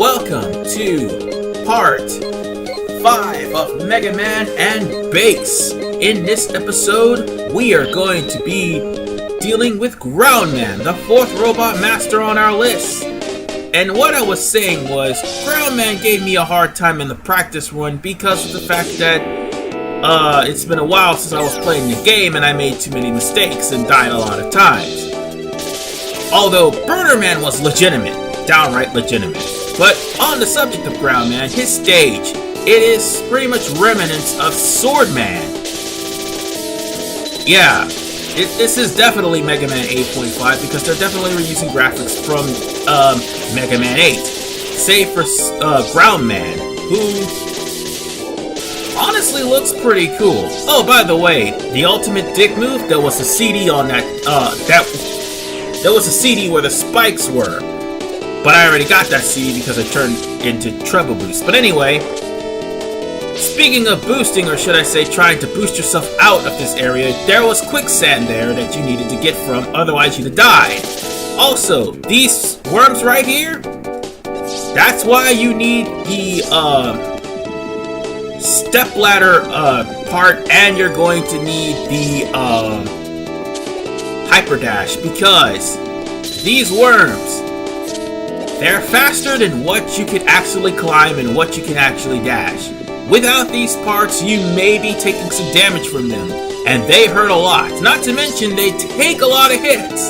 Welcome to part 5 of Mega Man and Bass. In this episode, we are going to be dealing with Ground Man, the 4th robot master on our list. And what I was saying was, Ground Man gave me a hard time in the practice run because of the fact that it's been a while since I was playing the game and I made too many mistakes and died a lot of times. Although Burner Man was legitimate, downright legitimate. But on the subject of Ground Man, his stage, it is pretty much remnants of Sword Man. Yeah, this is definitely Mega Man 8.5 because they're definitely reusing graphics from Mega Man 8. Save for Ground Man, who honestly looks pretty cool. Oh, by the way, the ultimate dick move, there was a CD on that, there was a CD where the spikes were. But I already got that CD because it turned into Treble Boost. But anyway, speaking of boosting, or should I say trying to boost yourself out of this area, there was quicksand there that you needed to get from, otherwise you'd have died. Also, these worms right here, that's why you need the stepladder part, and you're going to need the hyper dash, because these worms, they're faster than what you can actually climb and what you can actually dash. Without these parts, you may be taking some damage from them, and they hurt a lot. Not to mention, they take a lot of hits.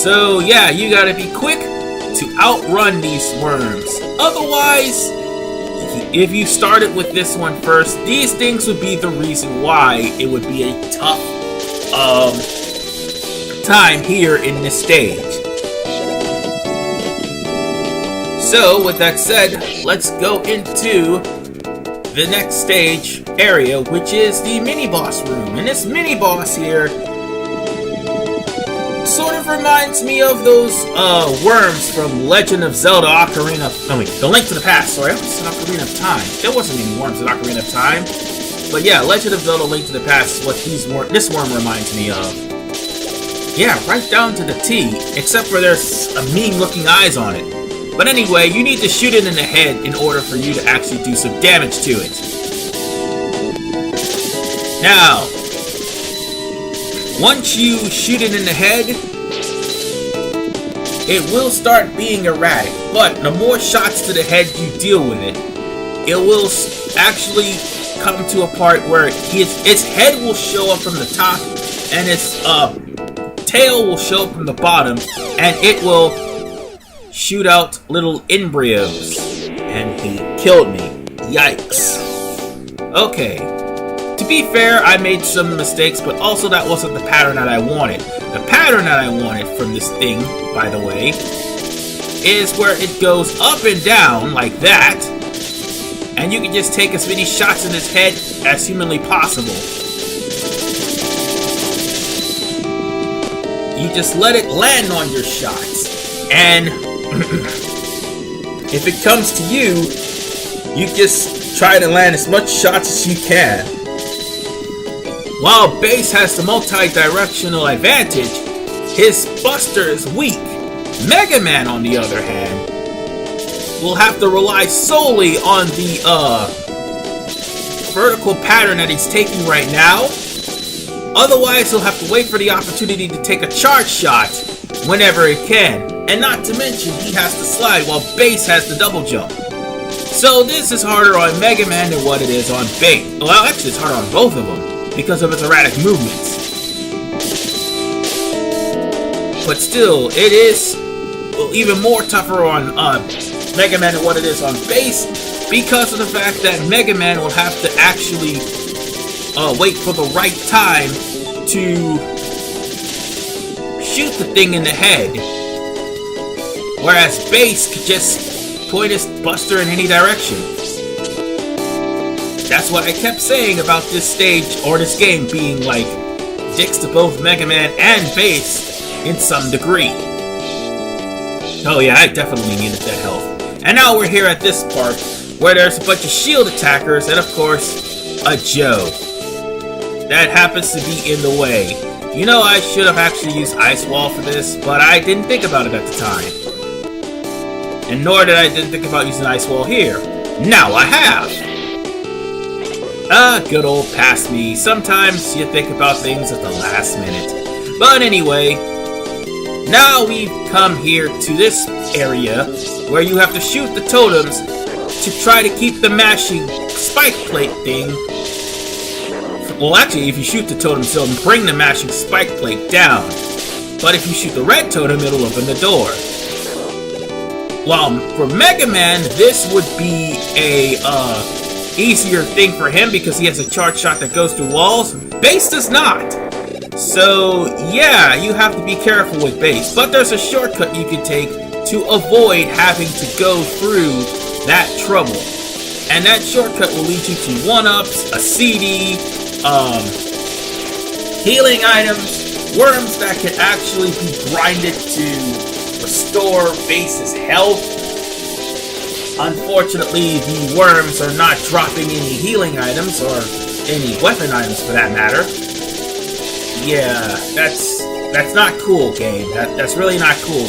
So yeah, you gotta be quick to outrun these worms. Otherwise, if you started with this one first, these things would be the reason why it would be a tough time here in this stage. So, with that said, let's go into the next stage area, which is the mini-boss room. And this mini-boss here sort of reminds me of those worms from Legend of Zelda Ocarina of... Oh wait, The Link to the Past. Sorry, I almost said Ocarina of Time. There wasn't any worms in Ocarina of Time. But yeah, Legend of Zelda Link to the Past is what this worm reminds me of. Yeah, right down to the T, except for there's a mean-looking eyes on it. But anyway, you need to shoot it in the head in order for you to actually do some damage to it. Now, once you shoot it in the head, it will start being erratic. But the more shots to the head you deal with it, it will actually come to a part where its head will show up from the top, and its tail will show up from the bottom, and it will shoot out little embryos. And he killed me. Yikes. Okay. To be fair, I made some mistakes, but also that wasn't the pattern that I wanted. The pattern that I wanted from this thing, by the way, is where it goes up and down like that, and you can just take as many shots in his head as humanly possible. You just let it land on your shots, and if it comes to you, you just try to land as much shots as you can. While Bass has the multi-directional advantage, his Buster is weak. Mega Man, on the other hand, will have to rely solely on the vertical pattern that he's taking right now. Otherwise, he'll have to wait for the opportunity to take a charge shot whenever it can. And not to mention, he has to slide while Bass has the double jump. So this is harder on Mega Man than what it is on Bass. Well, actually, it's harder on both of them because of its erratic movements. But still, it is even more tougher on Mega Man than what it is on Bass because of the fact that Mega Man will have to actually wait for the right time to shoot the thing in the head. Whereas Bass could just point his Buster in any direction. That's what I kept saying about this stage, or this game, being like dicks to both Mega Man and Bass in some degree. Oh yeah, I definitely needed that health. And now we're here at this part, where there's a bunch of shield attackers, and of course, a Joe. That happens to be in the way. You know, I should have actually used Ice Wall for this, but I didn't think about it at the time. And nor didn't think about using Ice Wall here. Now I have! Good old past me. Sometimes you think about things at the last minute. But anyway, now we've come here to this area where you have to shoot the totems to try to keep the mashing spike plate thing. Well, actually, if you shoot the totems, it'll bring the mashing spike plate down. But if you shoot the red totem, it'll open the door. Well, for Mega Man, this would be a easier thing for him because he has a charge shot that goes through walls. Bass does not. So, yeah, you have to be careful with Bass. But there's a shortcut you can take to avoid having to go through that trouble. And that shortcut will lead you to 1-ups, a CD, healing items, worms that can actually be grinded to restore Bass's health. Unfortunately, the worms are not dropping any healing items, or any weapon items for that matter. Yeah, that's not cool, game. That's really not cool.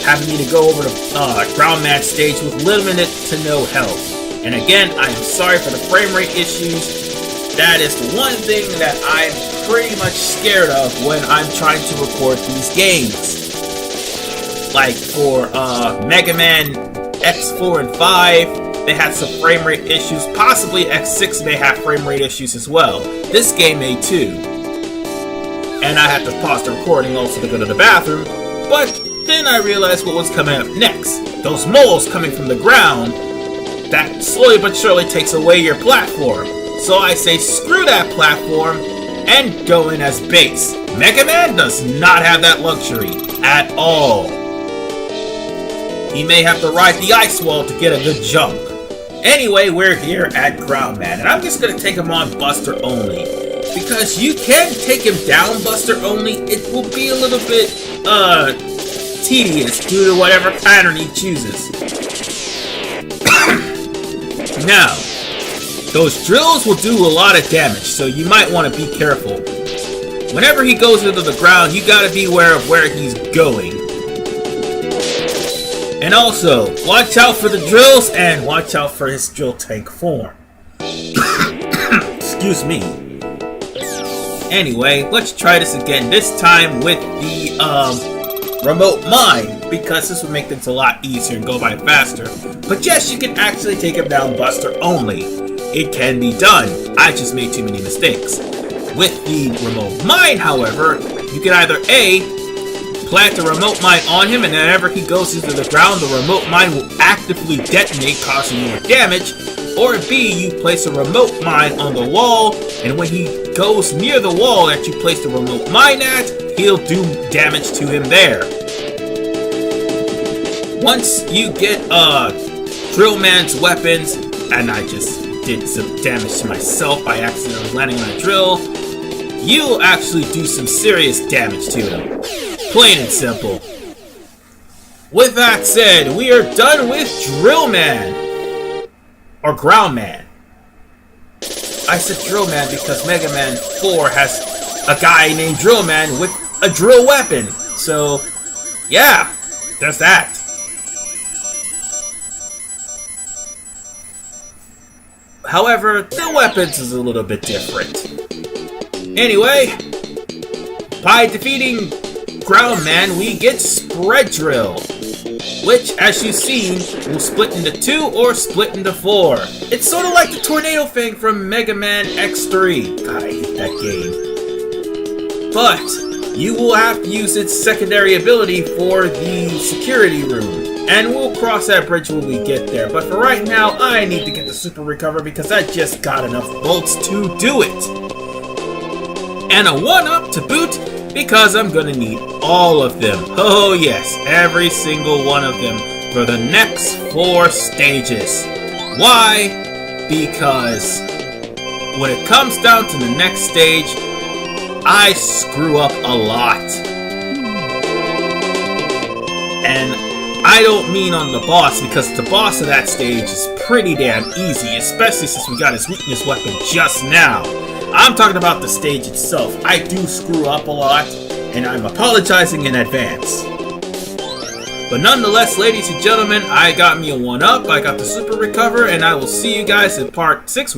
Having me to go over the ground match stage with limited to no health. And again, I am sorry for the frame rate issues. That is the one thing that I'm pretty much scared of when I'm trying to record these games. Like for Mega Man X4 and 5, they had some frame rate issues. Possibly X6 may have frame rate issues as well. This game may too. And I had to pause the recording also to go to the bathroom. But then I realized what was coming up next. Those moles coming from the ground that slowly but surely takes away your platform. So I say screw that platform and go in as Bass. Mega Man does not have that luxury at all. He may have to ride the ice wall to get a good jump. Anyway, we're here at Ground Man, and I'm just going to take him on Buster only. Because you can take him down Buster only, it will be a little bit, tedious due to whatever pattern he chooses. Now, those drills will do a lot of damage, so you might want to be careful. Whenever he goes into the ground, you gotta be aware of where he's going. And also, watch out for the drills and watch out for his drill tank form. Excuse me. Anyway, let's try this again, this time with the remote mine, because this would make things a lot easier and go by faster. But yes, you can actually take him down Buster only. It can be done. I just made too many mistakes. With the remote mine, however, you can either A, plant the remote mine on him, and whenever he goes into the ground, the remote mine will actively detonate, causing more damage. Or B, you place a remote mine on the wall, and when he goes near the wall that you place the remote mine at, he'll do damage to him there. Once you get Drill Man's weapons, and I just did some damage to myself by accidentally landing on a drill, you'll actually do some serious damage to him. Plain and simple. With that said, we are done with Drill Man. Or Ground Man. I said Drill Man because Mega Man 4 has a guy named Drill Man with a drill weapon. So, yeah, there's that. However, the weapons is a little bit different. Anyway, by defeating Ground Man, we get Spread Drill, which, as you've seen, will split into 2 or split into 4. It's sort of like the Tornado Fang from Mega Man X3. God, I hate that game. But you will have to use its secondary ability for the security room. And we'll cross that bridge when we get there. But for right now, I need to get the Super Recover because I just got enough bolts to do it. And a 1-up to boot, because I'm gonna need all of them. Oh yes, every single one of them for the next 4 stages. Why? Because when it comes down to the next stage, I screw up a lot. And I don't mean on the boss, because the boss of that stage is pretty damn easy, especially since we got his weakness weapon just now. I'm talking about the stage itself. I do screw up a lot, and I'm apologizing in advance. But nonetheless, ladies and gentlemen, I got me a 1-up. I got the super recover, and I will see you guys in part 6.